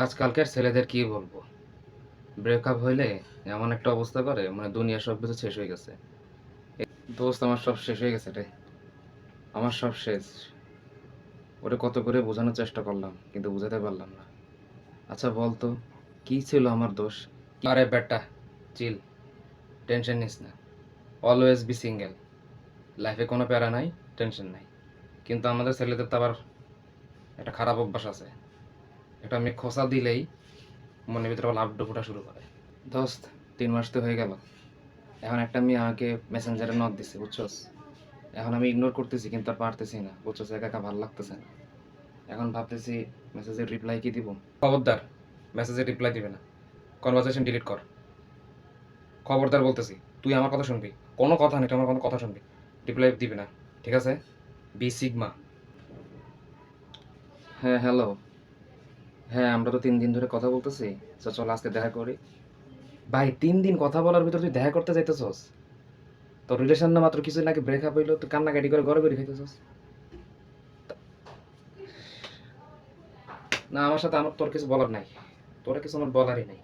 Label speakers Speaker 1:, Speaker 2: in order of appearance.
Speaker 1: আজকালকার ছেলেদের কি বলবো? ব্রেকআপ হইলে এমন একটা অবস্থা করে মানে দুনিয়া সব কিছু শেষ হয়ে গেছে। দোস্ত আমার সব শেষ হয়ে গেছে রে। আমার সব শেষ। ওরে কত করে বোঝানোর চেষ্টা করলাম কিন্তু বোঝাতে পারলাম না। আচ্ছা বলতো, কি ছিল আমার দোষ? আরে বেটা, চিল, টেনশন নিস না। Always be single. লাইফে কোনো প্যারা নাই, টেনশন নাই। কিন্তু আমাদের ছেলেদের তো আবার একটা খারাপ অভ্যাস আছে। একটা মেয়ে খোঁচা দিলেই মনের ভিতরে আবার লাফ ওঠা শুরু করে। দোস্ত, 3 মাস তো হয়ে গেল। এখন একটা মেয়ে আমাকে মেসেঞ্জারে নক দিছে, বুঝছস? এখন আমি ইগনোর করতেছি কিন্তু আর পারতেছি না, বুঝছস? একা একা ভালো লাগতেছে না। এখন ভাবতেছি মেসেজের রিপ্লাই কি দিব। খবরদার মেসেজের রিপ্লাই দিবে না, কনভারসেশন ডিলিট কর। খবরদার বলতেছি, তুই আমার কথা শুনবি। কোনো কথা নেই, তুই আমার কোনো কথা শুনবি। রিপ্লাই দিবি না, ঠিক আছে? B sigma. হ্যাঁ হ্যালো। হ্যাঁ, আমরা তো 3 দিন ধরে কথা বলতেছি। তো চল আজকে দেখা করি। ভাই, 3 দিন কথা বলার ভিতর তুই দেখা করতে যাইতেছস? তোর রিলেশন না মাত্র কিছুদিন আগে ব্রেকআপ হইলো, তুই কান্নাকাটি করে ঘরে বেরিয়ে খাইতেছস? না, আমার সাথে আমার তোর কিছু বলার নাই। তোর কিছু আমার বলারই নাই।